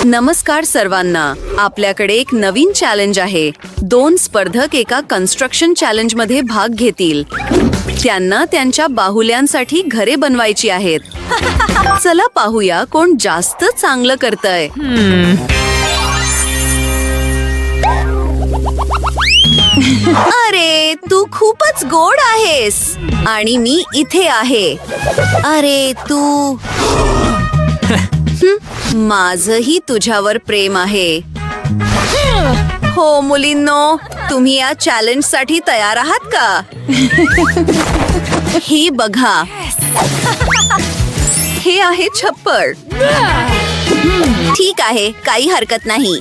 नमस्कार सर्वांना. आपल्याकडे एक नवीन चॅलेंज आहे. 2 स्पर्धक एका कन्स्ट्रक्शन चॅलेंज मध्ये भाग घेतील. त्यांना त्यांच्या बाहुल्यांसाठी घरे बनवायची आहेत. चला पाहूया कोण जास्त चांगलं करतंय. अरे तू खूपच गोड आहेस आणि मी इथे आहे. अरे तू माझंही तुझ्यावर प्रेम आहे. हो मुलींनो, तुम्ही या चॅलेंज साठी तयार आहात का? हे बघा, हे आहे छप्पर. ठीक आहे, काही हरकत नाही.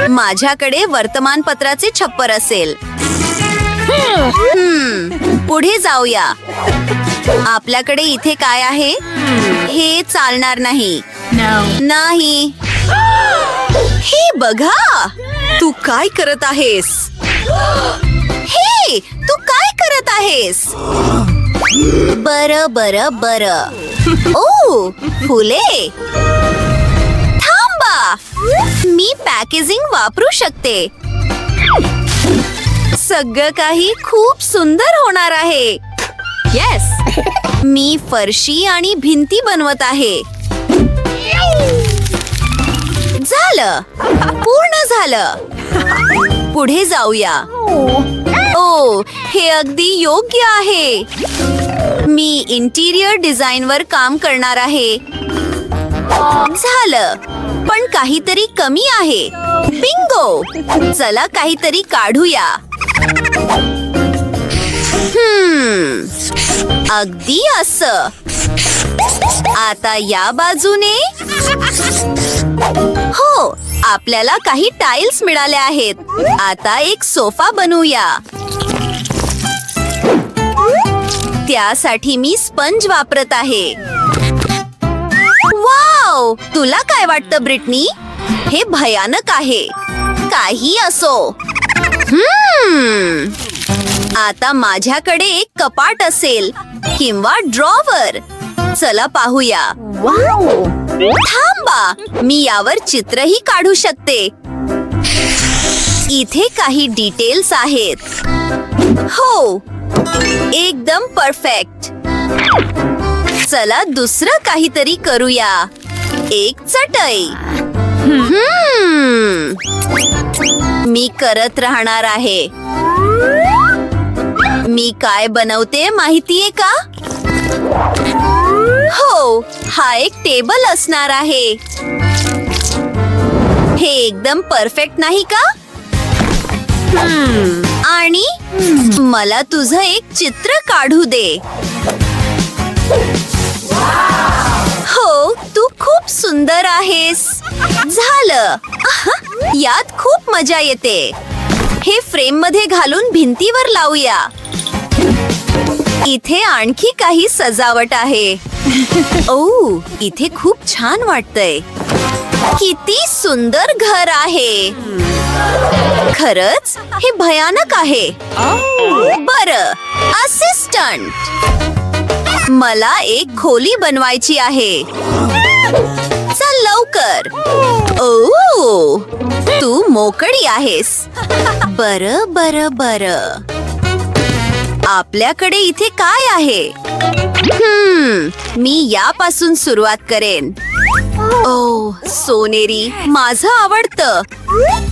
माझ्याकडे वर्तमानपत्राचे छप्पर असेल. पुढे जाऊया. आपल्याकडे इथे काय आहे? हे चालणार नाही. नाही. हे बघा, तू काय करत आहेस? हे तू काय करत आहेस? बरं बरं बरं. ओ फुले, थांबा. मी पॅकेजिंग वापरू शकते. सगळं काही खूप सुंदर होणार आहे. येस. मी फरशी आणि भिंती बनवत आहे. झालं, पूर्ण झालं. पुढे जाऊया. ओ, हे अगदी योग्य आहे. मी इंटिरियर डिझाईन वर काम करणार आहे. झालं, पण काहीतरी कमी आहे. बिंगो. चला काहीतरी काढूया. अगदी असं. आता या बाजूने. हो, आपल्याला काही टाइल्स मिळाल्या आहेत. आता एक सोफा बनवूया. त्यासाठी मी स्पंज वापरत आहे. वाव, तुला काय वाटतं ब्रिटनी? हे भयानक आहे. काही असो. आता माझ्याकडे एक कपाट असेल किंवा ड्रॉवर. चला पाहूया. थांबा, मी यावर चित्रही काढू शकते. इथे काही डिटेल्स आहेत. हो, एकदम परफेक्ट. चला दुसरं काहीतरी करूया. एक चटई. मी करत राहणार आहे. मी काय बनवते माहितीये का? हो, हा एक टेबल असणार आहे. हे एकदम परफेक्ट नाही का? आणि मला तुझं एक चित्र काढू दे. हो, तू खूप सुंदर आहेस. झालं. यात खूप मजा येते. हे फ्रेम मध्ये घालून भिंतीवर लावूया. इथे आणखी काही सजावट आहे. ओ, इथे खूप छान वाटतंय. किती सुंदर घर आहे. खरंच हे भयानक आहे. बरं, असिस्टंट, मला एक खोली बनवायची आहे. चल लवकर. ओ, तू मोकळी आहेस. बरं बरं बरं. आपल्याकडे इथे काय आहे? मी यापासून सुरुवात करेन. ओ, सोनेरी, माझं आवडतं.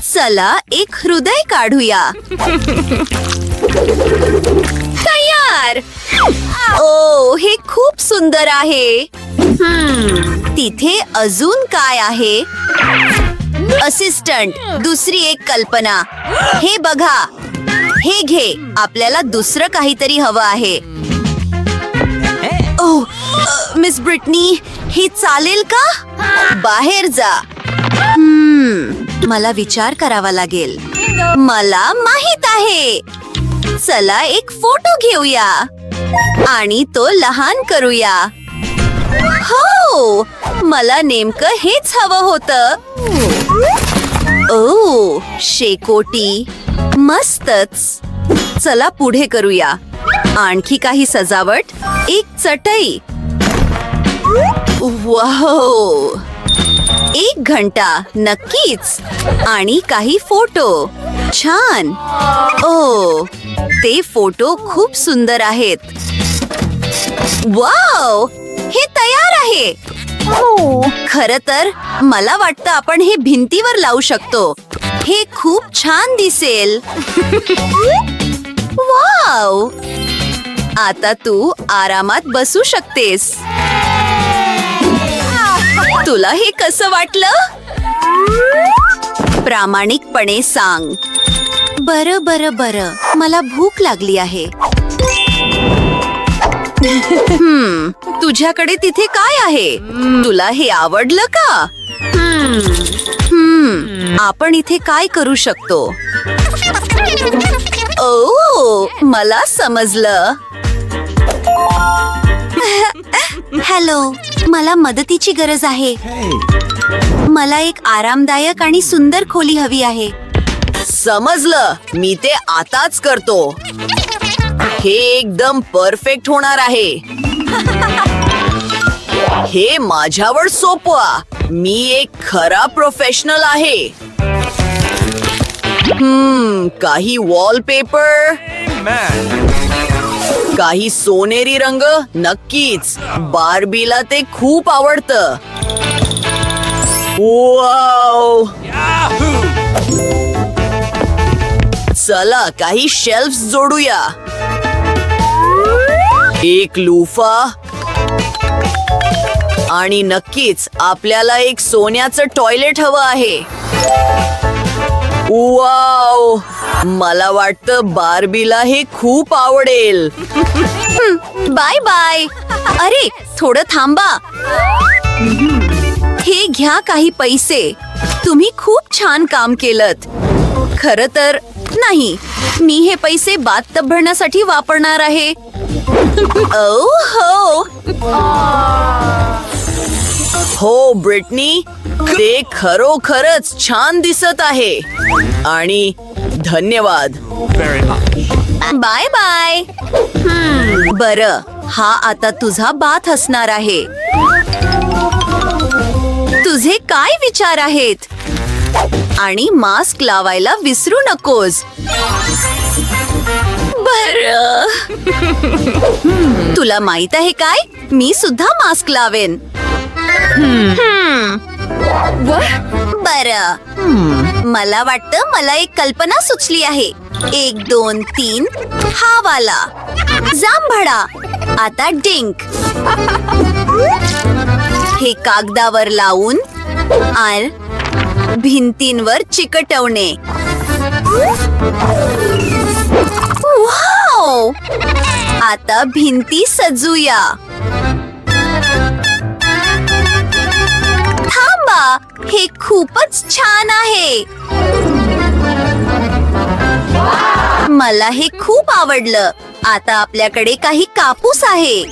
चला एक हृदय काढूया. तयार. ओ, हे खूप सुंदर आहे. तिथे अजून काय आहे? असिस्टंट, दुसरी एक कल्पना. हे बघा. हे घे, आपल्याला दुसरं काहीतरी हवं आहे. ओ, मिस ब्रिटनी, हे चालेल का? बाहेर जा. मला विचार करावा लागेल. मला माहित आहे. चला एक फोटो घेऊया आणि तो लहान करूया. हो, मला नेमकं हेच हवं होतं. ओ, शेकोटी. मस्तच. चला पुढे करूया. आणखी काही सजावट. एक चटई. वाव, 1 घंटा नक्कीच. आणि काही फोटो. छान. ओ, ते फोटो खूप सुंदर आहेत. वाव, हे तयार आहे. खरं तर मला वाटतं आपण हे भिंतीवर लावू शकतो. हे खूप छान दिसेल. वाव, आता तू आरामात बसू शकतेस. तुला हे कसं वाटलं? प्रामाणिकपणे सांग. बरं बरं बरं, मला भूक लागली आहे. तुझ्याकडे तिथे काय आहे? तुला हे आवडलं का? आपण इथे काय करू शकतो? ओ, मला समजलं. हॅलो, मला मदतीची गरज आहे. मला एक आरामदायक आणि सुंदर खोली हवी आहे. समजलं, मी ते आताच करतो. हे एकदम परफेक्ट होणार आहे. हे माझ्यावर सोपवा. मी एक खरा प्रोफेशनल आहे. काही वॉलपेपर, काही सोनेरी रंग. नक्कीच, बार्बीला ते खूप आवडतं. वाव, चला काही शेल्फ जोडूया. एक लुफा आणि नक्कीच आपल्याला एक सोन्याचं टॉयलेट हवं आहे. वाव, मला वाटतं बार्बीला हे खूप आवडेल. Bye bye. अरे, थोडं थांबा. हे घ्या काही पैसे. तुम्ही खूप छान काम केलंत. खरं तर नाही, मी हे पैसे बाथटब भरण्यासाठी वापरणार आहे. हो हो ब्रिटनी, ते खरोखरच छान दिसत आहे. आणि धन्यवाद. Bye bye. बरं, हा आता तुझा बाथ असणार आहे. तुझे काय विचार आहेत? आणि मास्क लावायला विसरू नकोस. बरं, तुला माहित आहे काय, मी सुद्धा मास्क लावेन. बरं, मला वाटतं मला एक कल्पना सुचली आहे. 1 2 3, हा वाला जांभळा. आता डिंक. हे कागदावर लावून आणि भिंतींवर चिकटवणे. वाव, आता भिंती सजूया. थांबा, हे खूपच छान आहे. मला हे खूप आवडलं. आता आपल्याकडे काही कापूस आहे.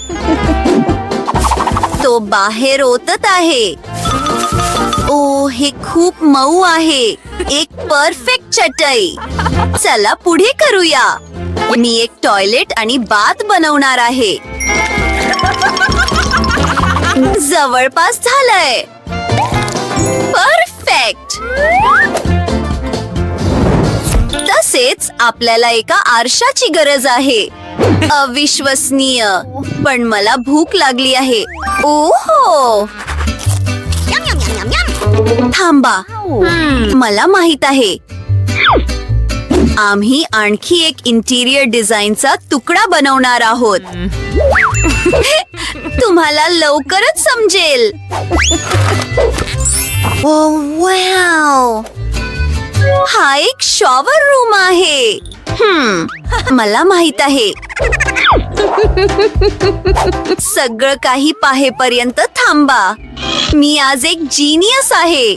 तो बाहेर ओतत आहे. ओ, हे खूप मऊ आहे. एक परफेक्ट चटई. चला पुढे करूया. मी एक टॉयलेट आणि बाथ बनवणार आहे. जवळपास झालंय. परफेक्ट. तसेच आपल्याला एका आरशाची गरज आहे. अविश्वसनीय, पण मला भूक लागली आहे. ओहो, थांबा, मला माहित आहे. आम्ही आणखी एक इंटिरियर डिझाईनचा तुकडा बनवणार आहोत. तुम्हाला लवकरच समजेल. वाव, हा एक शॉवर रूम आहे. मला माहित आहे. सगळं काही पाहेपर्यंत थांबा. मी आज एक जीनियस आहे.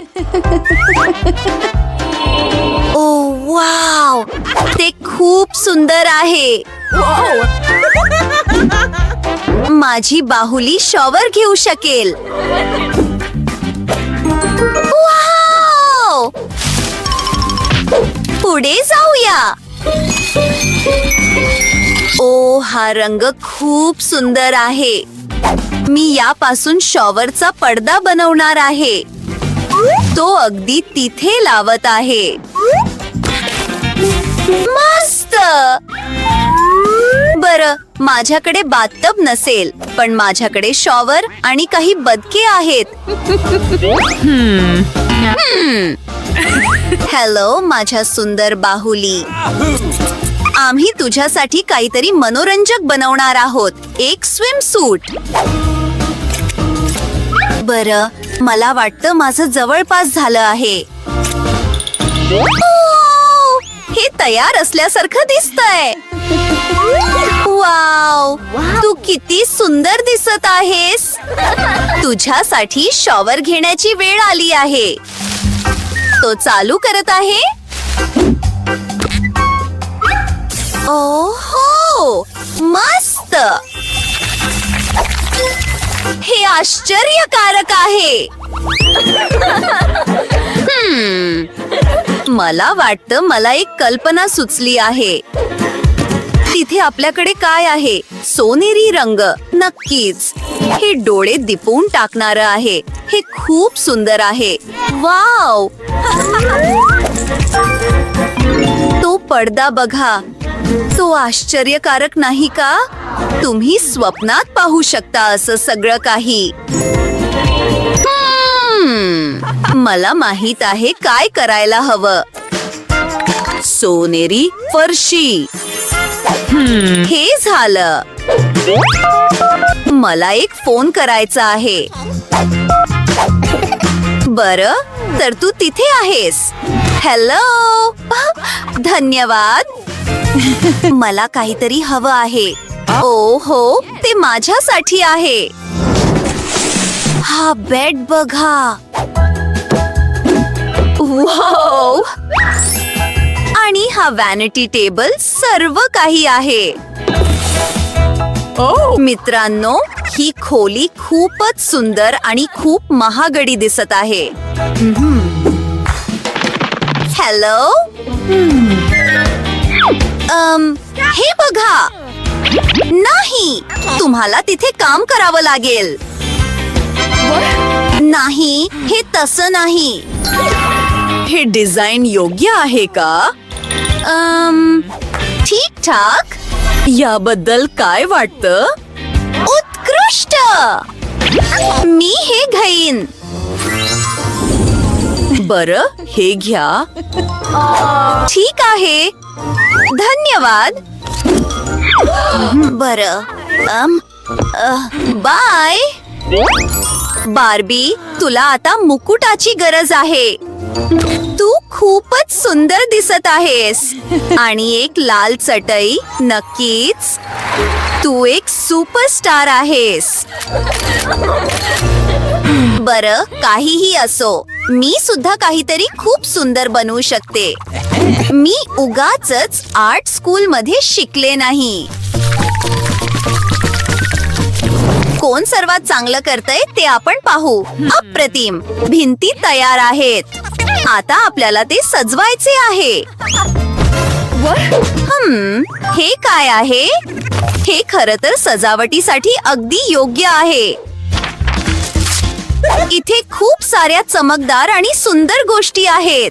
ओ वाव, ते खूप सुंदर आहे. माझी बाहुली शॉवर घेऊ शकेल. वाव, पुढे जाऊया. ओ, हा रंग खूप सुंदर आहे. मी यापासून शॉवरचा पडदा बनवणार आहे. तो अगदी तिथे लावत आहे. मस्त. बरं, माझ्याकडे बाथटब नसेल, पण माझ्याकडे शॉवर आणि काही बदके आहेत. हॅलो माझ्या सुंदर बाहुली, आम्ही तुझ्यासाठी काहीतरी मनोरंजक बनवणार आहोत. एक स्विमसूट. बरं, मला वाटतं माझं जवळपास झालं आहे. हे तयार असल्यासारखं दिसतंय. वाव, तू किती सुंदर दिसत आहेस. तुझ्यासाठी शॉवर घेण्याची वेळ आली आहे. तो चालू करत आहे. ओहो, मस्त. हे आश्चर्यकारक आहे. मला वाटतं मला एक कल्पना सुचली आहे. तिथे आपल्याकडे काय आहे? सोनेरी रंग. नक्कीच. हे डोळे दिपवून टाकणारं आहे. हे खूप सुंदर आहे. वाव, तो पडदा बघा. तो आश्चर्यकारक नाही का? तुम्ही स्वप्नात पाहू शकता असं सगळं काही. मला माहित आहे काय करायला हवं. सोनेरी फरशी. हे झालं. मला एक फोन करायचा आहे. बरं, तर तू तिथे आहेस. हॅलो. धन्यवाद. मला काहीतरी हवं आहे. ओहो, ते माझ्यासाठी आहे. हा बेड बघा. वाव. आणि हा वॅनिटी टेबल. सर्व काही आहे. मित्रांनो, ही खोली खूपच सुंदर आणि खूप महागडी दिसत आहे. हॅलो. हे बघा. नाही, तुम्हाला तिथे काम करावं लागेल. नाही, हे तसं नाही. हे डिझाईन योग्य आहे का? ठीक ठाक. याबद्दल काय वाटतं? उत्कृष्ट. मी हे घेईन. बरं, हे घ्या. ठीक आहे. धन्यवाद. बरं. बाय. बार्बी, तुला आता मुकुटाची गरज आहे. तू खूपच सुंदर दिसत आहेस. आणि एक लाल चटई. नक्कीच. तू एक सुपरस्टार आहेस. बरं, काहीही असो, मी सुद्धा काहीतरी खूप सुंदर बनवू शकते. मी उगाचच आर्ट स्कूल मध्ये शिकले नाही. कोण सर्वात चांगलं करतंय ते आपण पाहू. अप्रतिम. भिंती तयार आहेत. आता आपल्याला ते सजवायचे आहे. हे काय आहे? हे खरं तर सजावटीसाठी अगदी योग्य आहे. इथे खूप साऱ्या चमकदार आणि सुंदर गोष्टी आहेत.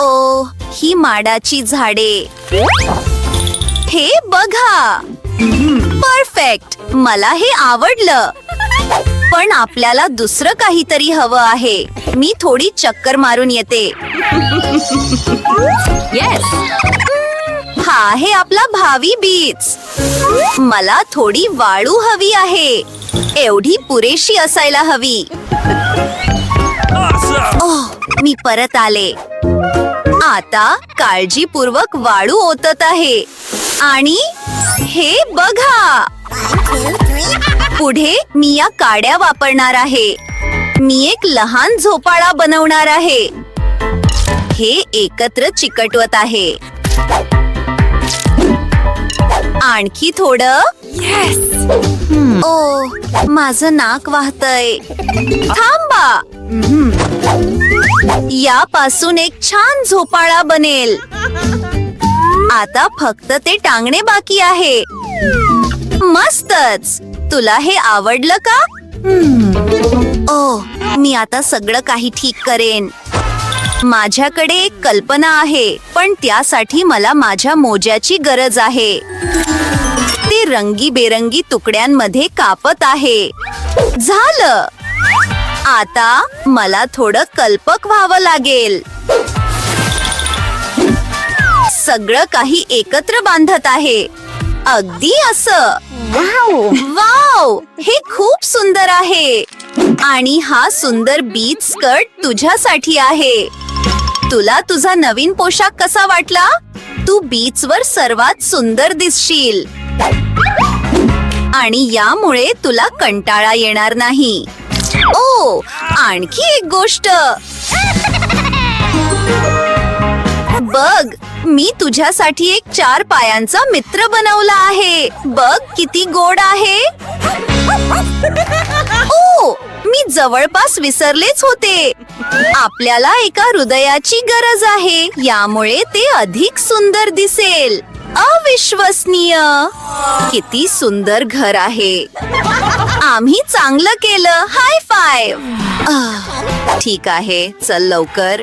ओ, ही माडाची झाडे. हे बघा. परफेक्ट. मला हे आवडलं. पण आपल्याला दुसरं काहीतरी हवं आहे. मी थोडी चक्कर मारून येते. हा आहे आपला भावी बीच. मला थोडी वाळू हवी आहे. एवढी पुरेशी असायला हवी. ओह, मी परत आले. आता काळजीपूर्वक वाळू ओतत आहे. आणि हे बघा. पुढे मी या काड्या वापरणार आहे. मी एक लहान झोपाळा बनवणार आहे. हे एकत्र चिकटवत आहे. आणखी थोडं. ओ, माझं नाक वाहतय. थांबा. यापासून एक छान झोपाळा बनेल. आता फक्त ते टांगणे बाकी आहे. मस्तच. तुला हे आवडलं का? मी आता सगळं काही ठीक करेन. माझ्याकडे एक कल्पना आहे, पण त्यासाठी मला माझ्या मोज्याची गरज आहे. ते रंगीबेरंगी तुकड्यांमध्ये कापत आहे. झालं. आता मला थोडं कल्पक व्हावं लागेल. सगळं काही एकत्र बांधत आहे. अगदी असं. वाव, हे खूप सुंदर आहे. आणि हा सुंदर बीच स्कर्ट तुझ्यासाठी आहे. तुला तुझा नवीन पोशाख कसा वाटला? तू बीचवर सर्वात सुंदर दिसशील. आणि यामुळे तुला कंटाळा येणार नाही. आणखी एक गोष्ट बघ, मी तुझ्यासाठी एक 4 पायांचा मित्र बनवला आहे. बघ किती गोड आहे. मी जवळपास विसरलेच होते. आपल्याला एका हृदयाची गरज आहे. यामुळे ते अधिक सुंदर दिसेल. अविश्वसनीय. किती सुंदर घर आहे. आम्ही चांगलं केलं. हाय फाइव्ह. ठीक आहे, चल लवकर.